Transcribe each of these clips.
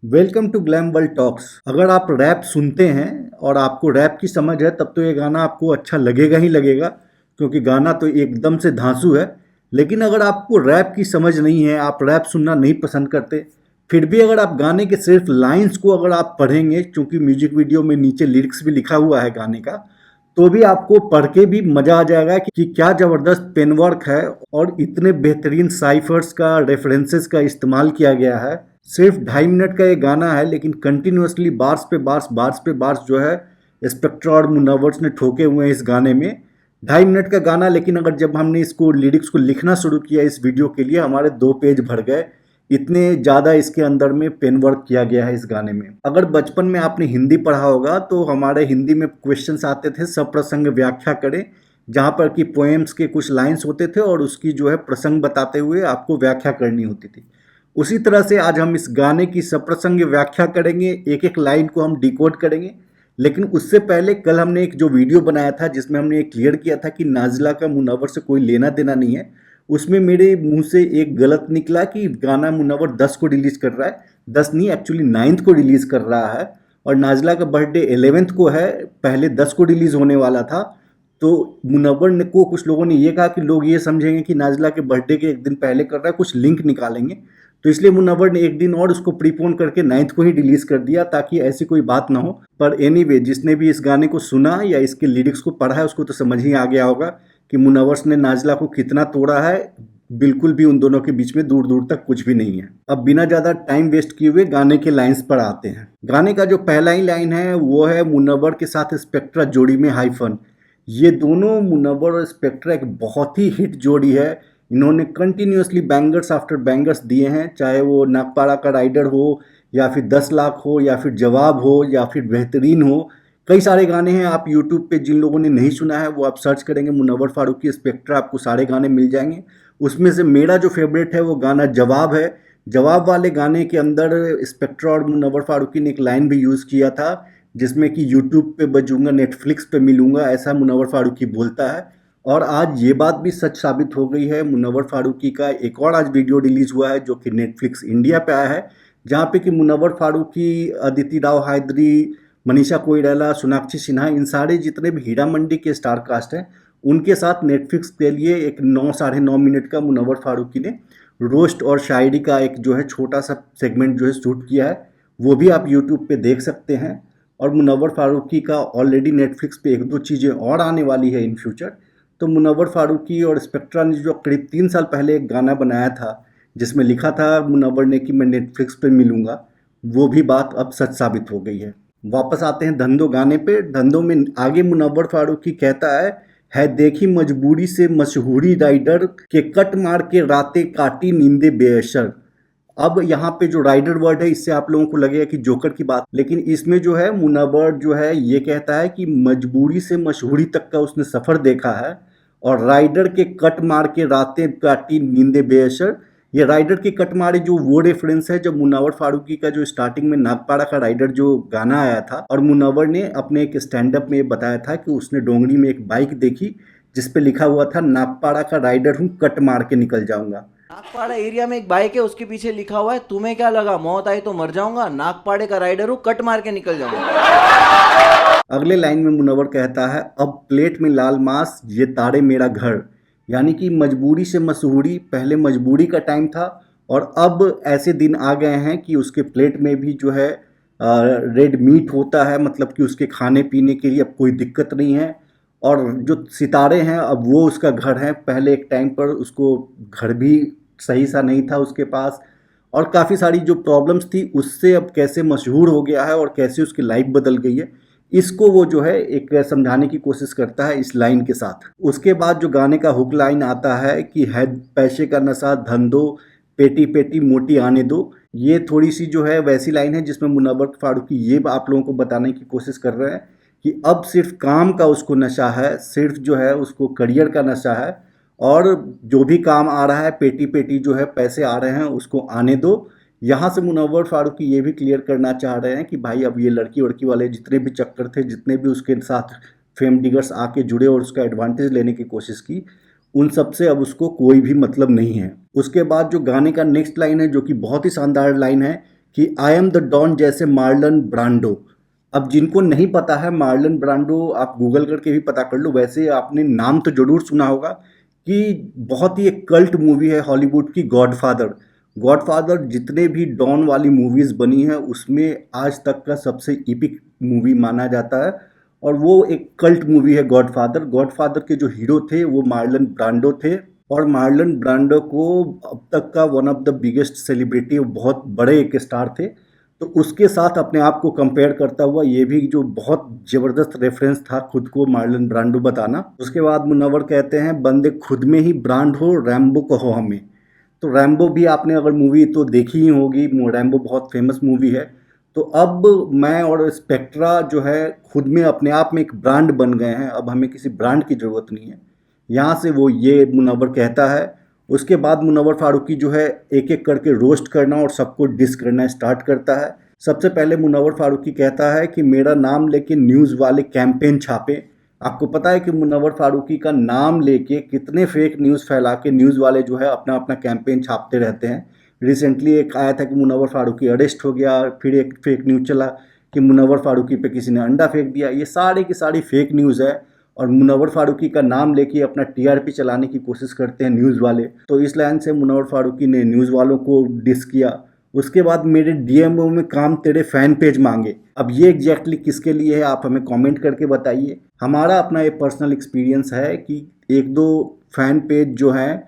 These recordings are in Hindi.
Welcome to glam world talks. अगर आप रैप सुनते हैं और आपको रैप की समझ है तब तो ये गाना आपको अच्छा लगेगा ही लगेगा, क्योंकि गाना तो एकदम से धांसू है। लेकिन अगर आपको रैप की समझ नहीं है, आप रैप सुनना नहीं पसंद करते, फिर भी अगर आप गाने के सिर्फ लाइंस को अगर आप पढ़ेंगे, क्योंकि म्यूजिक वीडियो में नीचे लिरिक्स भी लिखा हुआ है गाने का, तो भी आपको पढ़ के भी मजा आ जाएगा कि क्या जबरदस्त पेन वर्क है और इतने बेहतरीन साइफर्स का रेफरेंसेस का इस्तेमाल किया गया है। सिर्फ 2.5 मिनट का ये गाना है, लेकिन कंटिन्यूअसली बार्स पे बार्स जो है स्पेक्ट्रा और मुनव्वर्स ने ठोके हुए हैं इस गाने में। 2.5 मिनट का गाना, लेकिन अगर जब हमने इसको लिरिक्स को लिखना शुरू किया इस वीडियो के लिए, हमारे 2 पेज भर गए। इतने ज़्यादा इसके अंदर में पेन वर्क किया गया है इस गाने में। अगर बचपन में आपने हिंदी पढ़ा होगा तो हमारे हिंदी में क्वेश्चंस आते थे, सब प्रसंग व्याख्या करें, जहाँ पर कि पोएम्स के कुछ लाइंस होते थे और उसकी जो है प्रसंग बताते हुए आपको व्याख्या करनी होती थी। उसी तरह से आज हम इस गाने की सप्रसंग व्याख्या करेंगे, एक एक लाइन को हम डिकोड करेंगे। लेकिन उससे पहले कल हमने एक जो वीडियो बनाया था जिसमें हमने क्लियर किया था कि नाजिला का मुनव्वर से कोई लेना देना नहीं है, उसमें मेरे मुंह से एक गलत निकला कि गाना मुनव्वर 10 को रिलीज कर रहा है। 10 नहीं, एक्चुअली 9 को रिलीज कर रहा है और नाजिला का बर्थडे 11 को है, पहले 10 को रिलीज होने वाला था। तो मुनव्वर ने को कुछ लोगों ने ये कहा कि लोग ये समझेंगे कि नाजिला के बर्थडे के एक दिन पहले कर रहा है, कुछ लिंक निकालेंगे। तो इसलिए मुनव्वर ने एक दिन और उसको प्रीपोन करके 9 को ही रिलीज कर दिया, ताकि ऐसी कोई बात ना हो। पर एनीवे, जिसने भी इस गाने को सुना या इसके लिरिक्स को पढ़ा है उसको तो समझ ही आ गया होगा कि मुनव्वर ने नाजिला को कितना तोड़ा है। बिल्कुल भी उन दोनों के बीच में दूर दूर तक कुछ भी नहीं है। अब बिना ज़्यादा टाइम वेस्ट किए हुए गाने के लाइंस पर आते हैं। गाने का जो पहला ही लाइन है वो है मुनव्वर के साथ स्पेक्ट्रा जोड़ी में हाइफन। ये दोनों मुनव्वर और स्पेक्ट्रा एक बहुत ही हिट जोड़ी है। इन्होंने कंटिन्यूसली बैंगर्स आफ्टर बैंगर्स दिए हैं, चाहे वो नागपाड़ा का राइडर हो या फिर 10 लाख हो या फिर जवाब हो या फिर बेहतरीन हो। कई सारे गाने हैं, आप यूट्यूब पे जिन लोगों ने नहीं सुना है वो आप सर्च करेंगे मुनव्वर फारूकी स्पेक्ट्रा, आपको सारे गाने मिल जाएंगे। उसमें से मेरा जो फेवरेट है वो गाना जवाब है। जवाब वाले गाने के अंदर स्पेक्ट्रा और मुनव्वर फारूकी ने एक लाइन भी यूज़ किया था, जिसमें कि यूट्यूब पे बजूंगा, नेटफ्लिक्स पे मिलूंगा, ऐसा मुनव्वर फारूकी बोलता है। और आज ये बात भी सच साबित हो गई है। मुनव्वर फारूकी का एक और आज वीडियो रिलीज हुआ है जो कि नेटफ्लिक्स इंडिया पे आया है, जहाँ पे कि मुनव्वर फारूकी, अदिति राव हैदरी, मनीषा कोइराला, सोनाक्षी सिन्हा, इन सारे जितने भी हीरा मंडी के स्टार कास्ट हैं उनके साथ नेटफ्लिक्स के लिए एक 9 साढ़े 9 मिनट का मुनव्वर फारूकी ने रोस्ट और शायरी का एक जो है छोटा सा सेगमेंट जो है शूट किया है, वो भी आप यूट्यूब पे देख सकते हैं। और मुनव्वर फारूकी का ऑलरेडी नेटफ्लिक्स पे एक दो चीज़ें और आने वाली है इन फ्यूचर। तो मुनव्वर फारूकी और स्पेक्ट्रा ने जो करीब 3 साल पहले एक गाना बनाया था जिसमें लिखा था मुनव्वर ने कि मैं नेटफ्लिक्स पे मिलूंगा, वो भी बात अब सच साबित हो गई है। वापस आते हैं धंधो गाने पे। धंधो में आगे मुनव्वर फारूकी कहता है देखी मजबूरी से मशहूरी राइडर के कट मार के रातें काटी नींदे बेअसर। अब यहाँ पे जो राइडर वर्ड है इससे आप लोगों को लगेगा कि जोकर की बात, लेकिन इसमें जो है मुनव्वर जो है ये कहता है कि मजबूरी से मशहूरी तक का उसने सफ़र देखा है और राइडर के कट मार के रातें काटी नींदे बेअसर। ये राइडर के कट मारे जो वो रेफरेंस है जब मुनव्वर फारूकी का जो स्टार्टिंग में नागपाड़ा का राइडर जो गाना आया था, और मुनव्वर ने अपने एक स्टैंड अप में ये बताया था कि उसने डोंगरी में एक बाइक देखी जिसपे लिखा हुआ था नागपाड़ा का राइडर हूँ, कट मार के निकल जाऊंगा। नागपाड़ा एरिया में एक बाइक है, उसके पीछे लिखा हुआ है तुम्हें क्या लगा मौत आई तो मर जाऊंगा, नागपाड़े का राइडर हूँ, कट मार के निकल जाऊंगा। अगले लाइन में मुनव्वर कहता है अब प्लेट में लाल मांस ये तारे मेरा घर। यानी कि मजबूरी से मशहूरी, पहले मजबूरी का टाइम था और अब ऐसे दिन आ गए हैं कि उसके प्लेट में भी जो है रेड मीट होता है, मतलब कि उसके खाने पीने के लिए अब कोई दिक्कत नहीं है। और जो सितारे हैं अब वो उसका घर है, पहले एक टाइम पर उसको घर भी सही सा नहीं था उसके पास, और काफ़ी सारी जो प्रॉब्लम्स थी उससे अब कैसे मशहूर हो गया है और कैसे उसकी लाइफ बदल गई है, इसको वो जो है एक समझाने की कोशिश करता है इस लाइन के साथ। उसके बाद जो गाने का हुक लाइन आता है कि है पैसे का नशा धंधो, पेटी पेटी मोटी आने दो। ये थोड़ी सी जो है वैसी लाइन है जिसमें मुनव्वर फारूकी ये आप लोगों को बताने की कोशिश कर रहे हैं कि अब सिर्फ काम का उसको नशा है, सिर्फ जो है उसको करियर का नशा है, और जो भी काम आ रहा है पेटी पेटी जो है पैसे आ रहे हैं उसको आने दो। यहाँ से मुनव्वर फारूकी ये भी क्लियर करना चाह रहे हैं कि भाई अब ये लड़की वड़की वाले जितने भी चक्कर थे, जितने भी उसके साथ फेम डिगर्स आके जुड़े और उसका एडवांटेज लेने की कोशिश की, उन सब से अब उसको कोई भी मतलब नहीं है। उसके बाद जो गाने का नेक्स्ट लाइन है जो कि बहुत ही शानदार लाइन है कि आई एम द डॉन जैसे मार्लन ब्रांडो। अब जिनको नहीं पता है मार्लन ब्रांडो, आप गूगल करके भी पता कर लो, वैसे आपने नाम तो जरूर सुना होगा कि बहुत ही एक कल्ट मूवी है हॉलीवुड की, गॉडफादर। गॉडफादर जितने भी डॉन वाली मूवीज़ बनी हैं उसमें आज तक का सबसे इपिक मूवी माना जाता है, और वो एक कल्ट मूवी है गॉडफादर। गॉडफादर के जो हीरो थे वो मार्लन ब्रांडो थे, और मार्लन ब्रांडो को अब तक का one of the biggest celebrity, बहुत बड़े एक स्टार थे। तो उसके साथ अपने आप को कंपेयर करता हुआ ये भी जो बहुत ज़बरदस्त रेफरेंस था खुद को मार्लन ब्रांडो बताना। उसके बाद मुनव्वर कहते हैं बंदे खुद में ही ब्रांड हो, रैम्बो कहो हमें। तो रैम्बो भी आपने अगर मूवी तो देखी ही होगी, रैम्बो बहुत फेमस मूवी है। तो अब मैं और स्पेक्ट्रा जो है खुद में अपने आप में एक ब्रांड बन गए हैं, अब हमें किसी ब्रांड की ज़रूरत नहीं है। यहाँ से वो ये मुनव्वर कहता है। उसके बाद मुनव्वर फारूकी जो है एक एक करके रोस्ट करना और सबको डिस करना स्टार्ट करता है। सबसे पहले मुनव्वर फारूकी कहता है कि मेरा नाम लेके न्यूज़ वाले कैंपेन छापे। आपको पता है कि मुनव्वर फारूकी का नाम लेके कितने फेक न्यूज़ फैला के न्यूज़ वाले जो है अपना अपना कैंपेन छापते रहते हैं। रिसेंटली एक आया था कि मुनव्वर फारूकी अरेस्ट हो गया, फिर एक फेक न्यूज़ चला कि मुनव्वर फारूकी पे किसी ने अंडा फेंक दिया। ये सारे की सारी फेक न्यूज़ है, और मुनव्वर फारूकी का नाम लेके अपना टीआरपी चलाने की कोशिश करते हैं न्यूज़ वाले। तो इस लाइन से मुनव्वर फारूकी ने न्यूज़ वालों को डिस किया। उसके बाद मेरे डीएमओ में काम तेरे फैन पेज मांगे। अब ये एग्जैक्टली किसके लिए है आप हमें कमेंट करके बताइए। हमारा अपना एक पर्सनल एक्सपीरियंस है कि एक दो फैन पेज जो हैं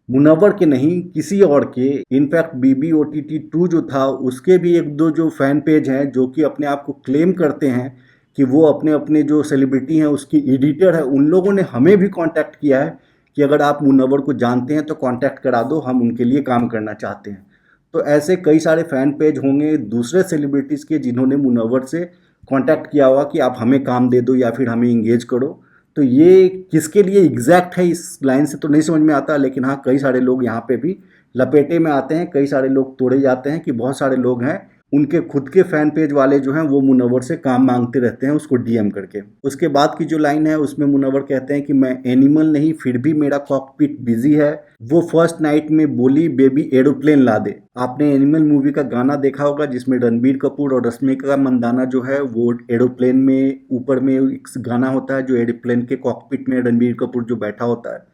मुनव्वर के नहीं किसी और के, इनफैक्ट BBOTT2 जो था उसके भी एक दो जो फैन पेज हैं जो कि अपने आप को क्लेम करते हैं कि वो अपने अपने जो सेलिब्रिटी हैं उसकी एडिटर है, उन लोगों ने हमें भी कांटेक्ट किया है कि अगर आप मुनव्वर को जानते हैं तो कांटेक्ट करा दो, हम उनके लिए काम करना चाहते हैं। तो ऐसे कई सारे फ़ैन पेज होंगे दूसरे सेलिब्रिटीज़ के जिन्होंने मुनव्वर से कांटेक्ट किया होगा कि आप हमें काम दे दो या फिर हमें इंगेज करो। तो ये किसके लिए एग्जैक्ट है इस लाइन से तो नहीं समझ में आता, लेकिन हाँ कई सारे लोग यहाँ पे भी लपेटे में आते हैं, कई सारे लोग तोड़े जाते हैं कि बहुत सारे लोग हैं उनके खुद के फैन पेज वाले जो हैं वो मुनव्वर से काम मांगते रहते हैं उसको डीएम करके। उसके बाद की जो लाइन है उसमें मुनव्वर कहते हैं कि मैं एनिमल नहीं फिर भी मेरा कॉकपिट बिजी है। वो फर्स्ट नाइट में बोली बेबी एरोप्लेन ला दे। आपने एनिमल मूवी का गाना देखा होगा जिसमें रणबीर कपूर और रश्मिका मंदाना जो है वो एरोप्लेन में ऊपर में एक गाना होता है जो एरोप्लेन के कॉकपिट में रणबीर कपूर जो बैठा होता है।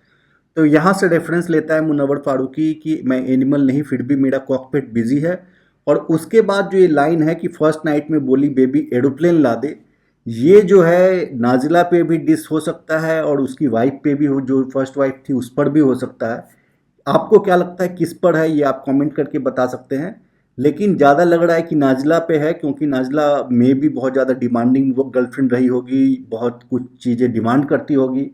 तो यहाँ से रेफरेंस लेता है मुनव्वर फारूकी कि मैं एनिमल नहीं फिर भी मेरा कॉकपिट बिजी है। और उसके बाद जो ये लाइन है कि फर्स्ट नाइट में बोली बेबी एरोप्लेन ला दे, ये जो है नाजिला पे भी डिस हो सकता है और उसकी वाइफ पे भी हो, जो फर्स्ट वाइफ थी उस पर भी हो सकता है। आपको क्या लगता है किस पर है, ये आप कमेंट करके बता सकते हैं। लेकिन ज़्यादा लग रहा है कि नाजिला पे है, क्योंकि नाजिला में भी बहुत ज़्यादा डिमांडिंग वो गर्लफ्रेंड रही होगी, बहुत कुछ चीज़ें डिमांड करती होगी।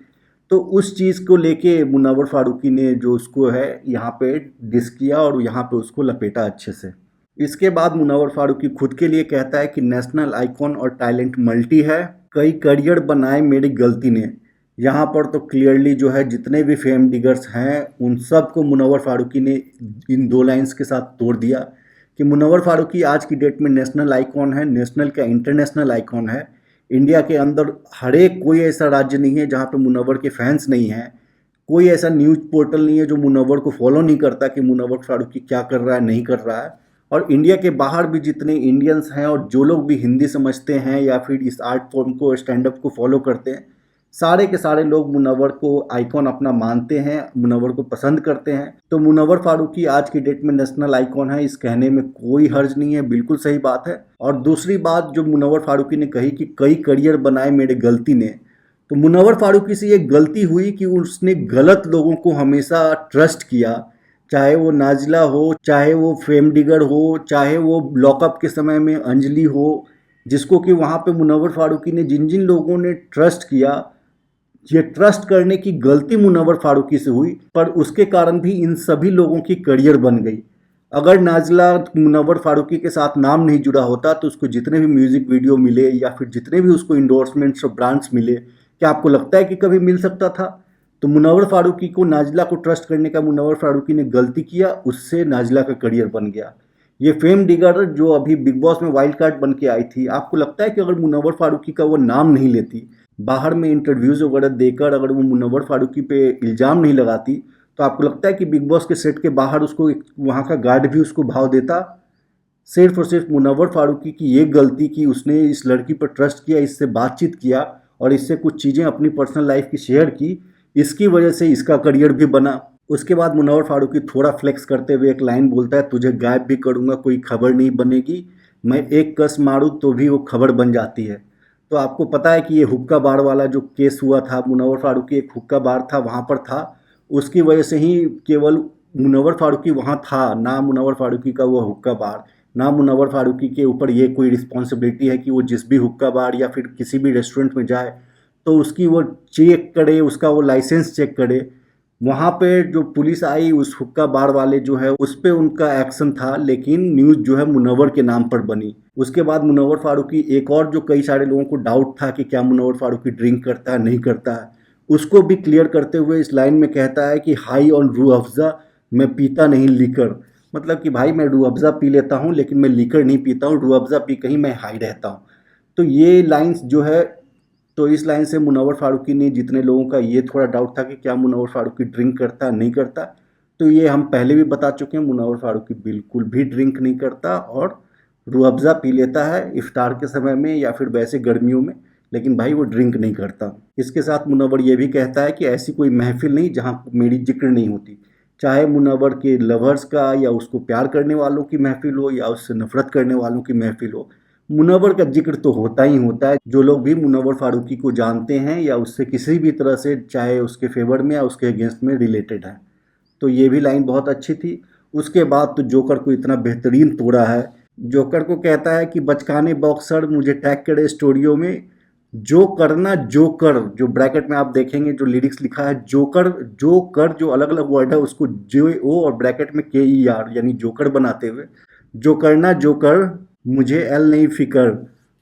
तो उस चीज़ को लेके मुनव्वर फारूकी ने जो उसको है यहाँ पे डिस किया और यहाँ पे उसको लपेटा अच्छे से। इसके बाद मुनव्वर फारूकी खुद के लिए कहता है कि नेशनल आइकॉन और टैलेंट मल्टी है, कई करियर बनाए मेरी गलती ने। यहाँ पर तो क्लियरली जो है जितने भी फेम डिगर्स हैं उन सब को मुनव्वर फारूकी ने इन दो लाइंस के साथ तोड़ दिया कि मुनव्वर फारूकी आज की डेट में नेशनल आइकॉन है, नेशनल का इंटरनेशनल आइकॉन है। इंडिया के अंदर हर एक कोई ऐसा राज्य नहीं है जहाँ पे मुनव्वर के फैंस नहीं हैं, कोई ऐसा न्यूज़ पोर्टल नहीं है जो मुनव्वर को फॉलो नहीं करता कि मुनव्वर फारूकी क्या कर रहा है नहीं कर रहा है। और इंडिया के बाहर भी जितने इंडियंस हैं और जो लोग भी हिंदी समझते हैं या फिर इस आर्ट फॉर्म को स्टैंड अप को फॉलो करते हैं, सारे के सारे लोग मुनव्वर को आइकॉन अपना मानते हैं, मुनव्वर को पसंद करते हैं। तो मुनव्वर फारूकी आज की डेट में नेशनल आइकॉन है, इस कहने में कोई हर्ज नहीं है, बिल्कुल सही बात है। और दूसरी बात जो मुनव्वर फारूकी ने कही कि कई करियर बनाए मेरे गलती ने, तो मुनव्वर फारूकी से ये गलती हुई कि उसने गलत लोगों को हमेशा ट्रस्ट किया, चाहे वो नाजिला हो, चाहे वो फेम डिगर हो, चाहे वो लॉकअप के समय में अंजलि हो, जिसको कि वहाँ पे मुनव्वर फारूकी ने जिन जिन लोगों ने ट्रस्ट किया, ये ट्रस्ट करने की गलती मुनव्वर फारूकी से हुई, पर उसके कारण भी इन सभी लोगों की करियर बन गई। अगर नाजिला मुनव्वर फारूकी के साथ नाम नहीं जुड़ा होता तो उसको जितने भी म्यूज़िक वीडियो मिले या फिर जितने भी उसको इंडोर्समेंट्स और ब्रांड्स मिले, क्या आपको लगता है कि कभी मिल सकता था? तो मुनव्वर फारूकी को नाजिला को ट्रस्ट करने का मुनव्वर फारूकी ने गलती किया, उससे नाजिला का करियर बन गया। ये फेम डिगर जो अभी बिग बॉस में वाइल्ड कार्ड बन के आई थी, आपको लगता है कि अगर मुनव्वर फारूकी का वो नाम नहीं लेती, बाहर में इंटरव्यूज़ वगैरह देकर अगर वो मुनव्वर फारूकी पे इल्ज़ाम नहीं लगाती, तो आपको लगता है कि बिग बॉस के सेट के बाहर उसको वहाँ का गार्ड भी उसको भाव देता? सिर्फ और सिर्फ मुनव्वर फारूकी की ये गलती कि उसने इस लड़की पर ट्रस्ट किया, इससे बातचीत किया और इससे कुछ चीज़ें अपनी पर्सनल लाइफ की शेयर की, इसकी वजह से इसका करियर भी बना। उसके बाद मुनव्वर फारूकी थोड़ा फ्लेक्स करते हुए एक लाइन बोलता है, तुझे गायब भी करूँगा कोई खबर नहीं बनेगी, मैं एक कस मारूँ तो भी वो खबर बन जाती है। तो आपको पता है कि ये हुक्का बार वाला जो केस हुआ था, मुनव्वर फारूकी एक हुक्का बार था वहाँ पर था, उसकी वजह से ही केवल मुनव्वर फारूकी वहाँ था, ना मुनव्वर फारूकी का वो हुक्का बार, ना मुनव्वर फारूकी के ऊपर ये कोई रिस्पॉन्सिबिलिटी है कि वो जिस भी हुक्का बार या फिर किसी भी रेस्टोरेंट में जाए तो उसकी वो चेक करे, उसका वो लाइसेंस चेक करे। वहाँ पे जो पुलिस आई उस हुक्का बार वाले जो है उस पे उनका एक्शन था, लेकिन न्यूज़ जो है मुनव्वर के नाम पर बनी। उसके बाद मुनव्वर फारूकी एक और जो कई सारे लोगों को डाउट था कि क्या मुनव्वर फारूकी ड्रिंक करता है नहीं करता है, उसको भी क्लियर करते हुए इस लाइन में कहता है कि हाई ऑन रूह अफ़ज़ा, मैं पीता नहीं लीकर। मतलब कि भाई मैं रूह अफ़ज़ा पी लेता हूँ लेकिन मैं लीकर नहीं पीता हूँ, रूह अफ़ज़ा पी कहीं मैं हाई रहता हूँ। तो ये लाइन्स जो है, तो इस लाइन से मुनव्वर फारूकी ने, जितने लोगों का ये थोड़ा डाउट था कि क्या मुनव्वर फारूकी ड्रिंक करता नहीं करता, तो ये हम पहले भी बता चुके हैं, मुनव्वर फारूकी बिल्कुल भी ड्रिंक नहीं करता और रूह अफ़ज़ा पी लेता है इफ्तार के समय में या फिर वैसे गर्मियों में, लेकिन भाई वो ड्रिंक नहीं करता। इसके साथ मुनव्वर ये भी कहता है कि ऐसी कोई महफिल नहीं जहाँ मेरी जिक्र नहीं होती, चाहे मुनव्वर के लवर्स का या उसको प्यार करने वालों की महफिल हो या उससे नफरत करने वालों की महफिल हो, मुनव्वर का जिक्र तो होता ही होता है। जो लोग भी मुनव्वर फारूकी को जानते हैं या उससे किसी भी तरह से, चाहे उसके फेवर में या उसके अगेंस्ट में रिलेटेड हैं, तो ये भी लाइन बहुत अच्छी थी। उसके बाद तो जोकर को इतना बेहतरीन तोड़ा है, जोकर को कहता है कि बचकाने बॉक्सर मुझे टैग करे स्टोरियो में, जो करना जोकर, जो ब्रैकेट में आप देखेंगे जो लिरिक्स लिखा है जोकर, जोकर जो अलग अलग वर्ड है उसको जे ओ और ब्रैकेट में के ई आर यानी जोकर बनाते हुए, जो करना जोकर मुझे एल नहीं फिकर।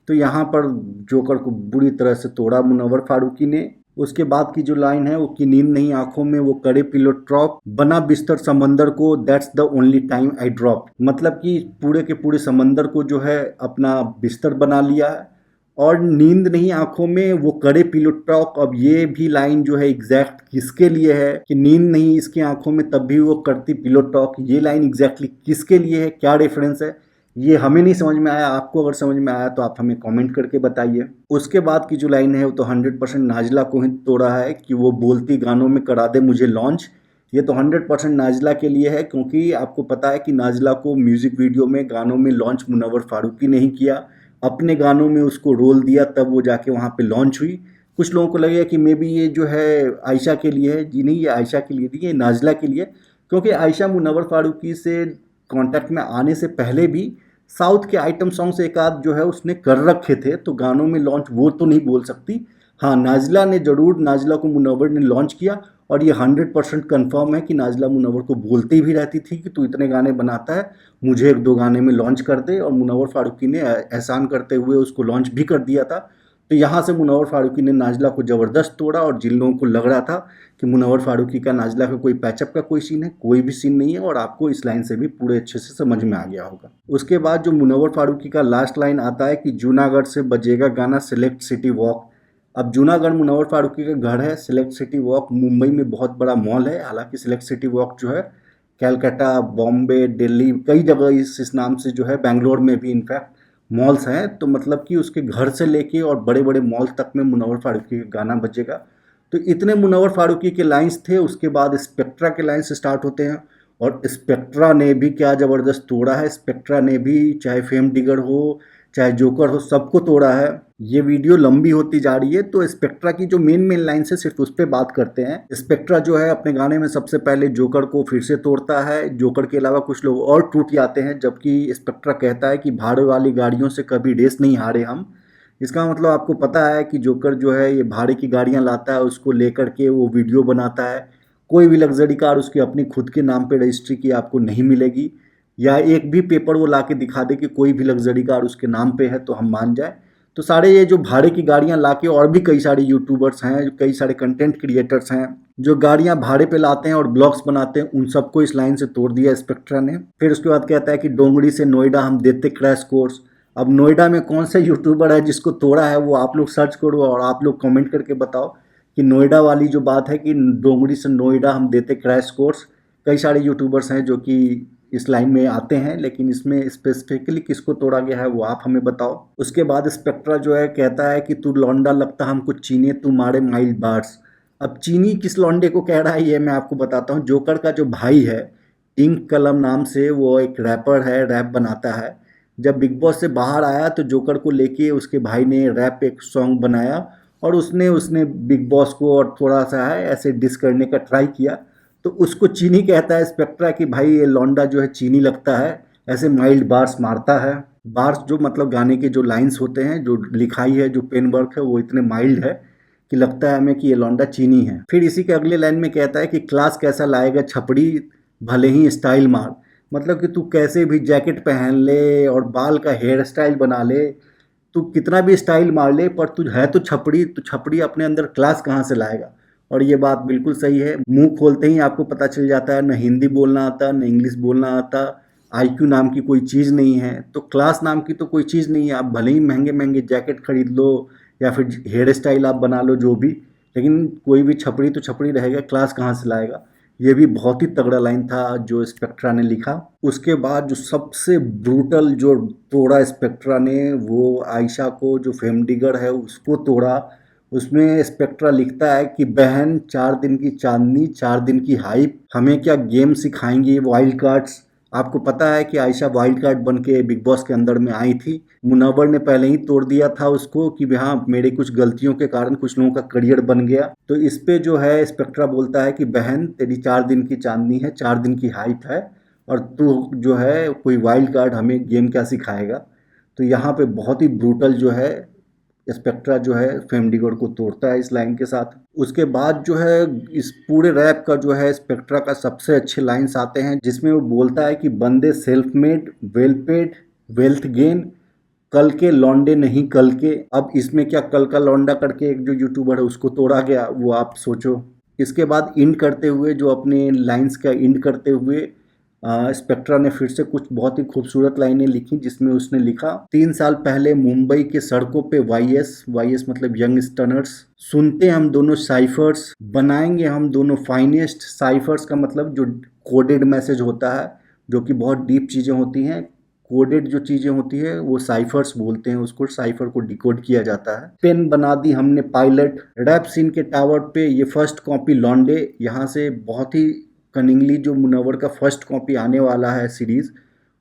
तो यहाँ पर जोकर को बुरी तरह से तोड़ा मुनव्वर फारूकी ने। उसके बाद की जो लाइन है वो कि नींद नहीं आंखों में वो करे पिलो ड्रॉप, बना बिस्तर समंदर को that's the only time I drop. मतलब कि पूरे के पूरे समंदर को जो है अपना बिस्तर बना लिया है और नींद नहीं आंखों में वो करे पिलो टॉक। अब ये भी लाइन जो है एग्जैक्ट किसके लिए है कि नींद नहीं इसकी आंखों में तब भी वो करती पिलो टॉक, ये लाइन एग्जैक्टली किसके लिए है, क्या रेफरेंस है, ये हमें नहीं समझ में आया। आपको अगर समझ में आया तो आप हमें कमेंट करके बताइए। उसके बाद की जो लाइन है वो तो 100% नाजिला को ही तोड़ा है कि वो बोलती गानों में करा दे मुझे लॉन्च। ये तो 100% नाजिला के लिए है, क्योंकि आपको पता है कि नाजिला को म्यूजिक वीडियो में गानों में लॉन्च मुनव्वर फारूकी ने ही किया, अपने गानों में उसको रोल दिया, तब वो जाके वहाँ पे लॉन्च हुई। कुछ लोगों को लगेगा कि मे बी ये जो है आयशा के लिए है, जी नहीं, ये आयशा के लिए नहीं, ये नाजिला के लिए, क्योंकि आयशा मुनव्वर फारूकी से कांटेक्ट में आने से पहले भी साउथ के आइटम सॉन्ग्स एक आध जो है उसने कर रखे थे, तो गानों में लॉन्च वो तो नहीं बोल सकती। हाँ, नाजिला ने ज़रूर, नाजिला को मुनव्वर ने लॉन्च किया और ये 100% कन्फर्म है कि नाजिला मुनव्वर को बोलती भी रहती थी कि तू इतने गाने बनाता है, मुझे एक दो गाने में लॉन्च कर दे, और मुनव्वर फारूकी ने एहसान करते हुए उसको लॉन्च भी कर दिया था। तो यहाँ से मुनव्वर फारूकी ने नाजिला को ज़बरदस्त तोड़ा, और जिन लोगों को लग रहा था कि मुनव्वर फारूकी का नाजिला का कोई पैचअप का कोई सीन है, कोई भी सीन नहीं है, और आपको इस लाइन से भी पूरे अच्छे से समझ में आ गया होगा। उसके बाद जो मुनव्वर फारूकी का लास्ट लाइन आता है कि जूनागढ़ से बजेगा गाना सिलेक्ट सिटी वॉक। अब जूनागढ़ मुनव्वर फारूकी का घर है, सिलेक्ट सिटी वॉक मुंबई में बहुत बड़ा मॉल है। हालांकि सिलेक्ट सिटी वॉक जो है कैलकाटा, बॉम्बे, दिल्ली, कई जगह इस नाम से जो है, बेंगलोर में भी इनफैक्ट मॉल्स हैं। तो मतलब कि उसके घर से लेके और बड़े बड़े मॉल तक में मुनव्वर फारूकी का गाना बजेगा। तो इतने मुनव्वर फारूकी के लाइंस थे। उसके बाद स्पेक्ट्रा के लाइंस स्टार्ट होते हैं, और स्पेक्ट्रा ने भी क्या ज़बरदस्त तोड़ा है। स्पेक्ट्रा ने भी, चाहे फेम डिगर हो चाहे जोकर हो, सबको तोड़ा है। ये वीडियो लंबी होती जा रही है, तो स्पेक्ट्रा की जो मेन लाइन है सिर्फ उस पर बात करते हैं। स्पेक्ट्रा जो है अपने गाने में सबसे पहले जोकर को फिर से तोड़ता है। जोकर के अलावा कुछ लोग और टूट जाते हैं, जबकि स्पेक्ट्रा कहता है कि भाड़े वाली गाड़ियों से कभी रेस नहीं हारे हम। इसका मतलब आपको पता है कि जोकर जो है ये भाड़े की गाड़ियाँ लाता है, उसको लेकर के वो वीडियो बनाता है। कोई भी लग्जरी कार उसकी अपनी खुद के नाम पे रजिस्ट्री की आपको नहीं मिलेगी, या एक भी पेपर वो ला के दिखा दे कि कोई भी लग्जरी कार उसके नाम पे है तो हम मान जाए। तो सारे ये जो भाड़े की गाड़ियाँ ला के, और भी कई सारे यूट्यूबर्स हैं, कई सारे कंटेंट क्रिएटर्स हैं जो गाड़ियाँ भाड़े पे लाते हैं और ब्लॉग्स बनाते हैं, उन सबको इस लाइन से तोड़ दिया स्पेक्ट्रा ने। फिर उसके बाद कहता है कि डोंगरी से नोएडा हम देते क्रैश कोर्स। अब नोएडा में कौन सा यूट्यूबर है जिसको तोड़ा है, वो आप लोग सर्च करो और आप लोग कमेंट करके बताओ कि नोएडा वाली जो बात है कि डोंगरी से नोएडा हम देते क्रैश कोर्स। कई सारे यूट्यूबर्स हैं जो कि इस लाइन में आते हैं, लेकिन इसमें स्पेसिफिकली किसको तोड़ा गया है वो आप हमें बताओ। उसके बाद स्पेक्ट्रा जो है कहता है कि तू लौंडा लगता हमको चीने, तू मारे माइल्ड बार्स। अब चीनी किस लौंडे को कह रहा है ये मैं आपको बताता हूँ। जोकर का जो भाई है, इंक कलम नाम से, वो एक रैपर है, रैप बनाता है। जब बिग बॉस से बाहर आया तो जोकर को लेके उसके भाई ने रैप एक सॉन्ग बनाया और उसने उसने बिग बॉस को और थोड़ा सा है ऐसे डिस करने का ट्राई किया। तो उसको चीनी कहता है स्पेक्ट्रा कि भाई ये लौंडा जो है चीनी लगता है, ऐसे माइल्ड बार्स मारता है। बार्स जो मतलब गाने के जो लाइंस होते हैं, जो लिखाई है, जो पेन वर्क है, वो इतने माइल्ड है कि लगता है हमें कि ये लौंडा चीनी है। फिर इसी के अगले लाइन में कहता है कि क्लास कैसा लाएगा छपड़ी, भले ही स्टाइल मार। मतलब कि तू कैसे भी जैकेट पहन ले और बाल का हेयर स्टाइल बना ले, तू कितना भी स्टाइल मार ले, पर तू है तो छपड़ी, तो छपड़ी अपने अंदर क्लास कहाँ से लाएगा। और ये बात बिल्कुल सही है। मुंह खोलते ही आपको पता चल जाता है न हिंदी बोलना आता, न इंग्लिश बोलना आता, आईक्यू नाम की कोई चीज़ नहीं है, तो क्लास नाम की तो कोई चीज़ नहीं है। आप भले ही महंगे महंगे जैकेट खरीद लो या फिर हेयर स्टाइल आप बना लो जो भी, लेकिन कोई भी छपड़ी तो छपड़ी रहेगा, क्लास कहाँ से लाएगा। ये भी बहुत ही तगड़ा लाइन था जो स्पेक्ट्रा ने लिखा। उसके बाद जो सबसे ब्रूटल जो तोड़ा स्पेक्ट्रा ने, वो आयशा को, जो फेमडिगर है उसको तोड़ा। उसमें स्पेक्ट्रा लिखता है कि बहन 4 दिन की चांदनी, 4 दिन की हाइप, हमें क्या गेम सिखाएंगी वाइल्ड कार्ड्स। आपको पता है कि आयशा वाइल्ड कार्ड बन के बिग बॉस के अंदर में आई थी। मुनव्वर ने पहले ही तोड़ दिया था उसको कि हाँ मेरे कुछ गलतियों के कारण कुछ लोगों का करियर बन गया। तो इस पे जो है स्पेक्ट्रा बोलता है कि बहन तेरी 4 दिन की चांदनी है, 4 दिन की हाइप है, और तू जो है कोई वाइल्ड कार्ड हमें गेम क्या सिखाएगा। तो यहाँ पे बहुत ही ब्रूटल जो है स्पेक्ट्रा जो है फेमडिगर को तोड़ता है इस लाइन के साथ। उसके बाद जो है इस पूरे रैप का जो है स्पेक्ट्रा का सबसे अच्छे लाइंस आते हैं, जिसमें वो बोलता है कि बंदे self made, well paid, wealth gain, कल के लौंडे नहीं कल के। अब इसमें क्या कल का लौंडा करके एक जो यूट्यूबर है उसको तोड़ा गया, वो आप सोचो। इसके बाद इंड करते हुए, जो अपने लाइंस का इंड करते हुए स्पेक्ट्रा ने फिर से कुछ बहुत ही खूबसूरत लाइनें लिखी, जिसमें उसने लिखा 3 साल पहले मुंबई के सड़कों पे वाईएस, वाईएस मतलब यंग स्टनर्स, सुनते हम दोनों साइफर्स, बनाएंगे हम दोनों फाइनेस्ट। साइफर्स का मतलब जो कोडेड मैसेज होता है, जो कि बहुत डीप चीज़ें होती हैं, कोडेड जो चीज़ें होती है वो साइफर्स बोलते हैं उसको, साइफर को डिकोड किया जाता है। पेन बना दी हमने पायलट, रैप सीन के टावर पे ये फर्स्ट कॉपी लॉन्डे। यहाँ से बहुत ही कनिंगली जो मुनव्वर का फर्स्ट कॉपी आने वाला है सीरीज़,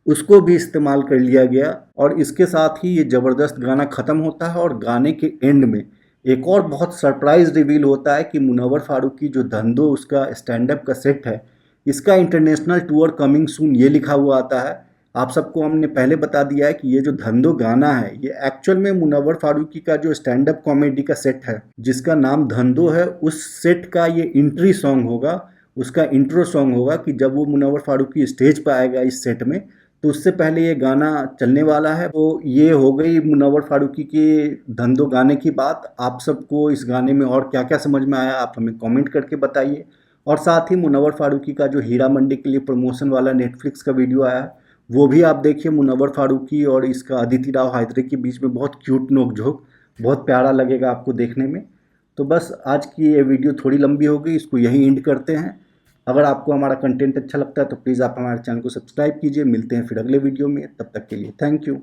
उसको भी इस्तेमाल कर लिया गया। और इसके साथ ही ये ज़बरदस्त गाना ख़त्म होता है और गाने के एंड में एक और बहुत सरप्राइज रिवील होता है कि मुनव्वर फारूकी जो धंधो उसका स्टैंड अप का सेट है, इसका इंटरनेशनल टूर कमिंग सून ये लिखा हुआ आता है। आप सबको हमने पहले बता दिया है कि ये जो धंधो गाना है ये एक्चुअल में मुनव्वर फारूकी का जो स्टैंड अप कॉमेडी का सेट है जिसका नाम धंधो है, उस सेट का ये एंट्री सॉन्ग होगा, उसका इंट्रो सॉन्ग होगा कि जब वो मुनव्वर फारूकी स्टेज पर आएगा इस सेट में, तो उससे पहले ये गाना चलने वाला है। तो ये हो गई मुनव्वर फारूकी के धंधो गाने की बात। आप सबको इस गाने में और क्या क्या समझ में आया आप हमें कमेंट करके बताइए। और साथ ही मुनव्वर फारूकी का जो हीरा मंडी के लिए प्रमोशन वाला नेटफ्लिक्स का वीडियो आया है वो भी आप देखिए। मुनव्वर फारूकी और इसका अदिति राव हैदरी के बीच में बहुत क्यूट नोक-झोंक, बहुत प्यारा लगेगा आपको देखने में। तो बस आज की ये वीडियो थोड़ी लंबी हो गई, इसको यहीं एंड करते हैं। अगर आपको हमारा कंटेंट अच्छा लगता है तो प्लीज़ आप हमारे चैनल को सब्सक्राइब कीजिए। मिलते हैं फिर अगले वीडियो में, तब तक के लिए थैंक यू।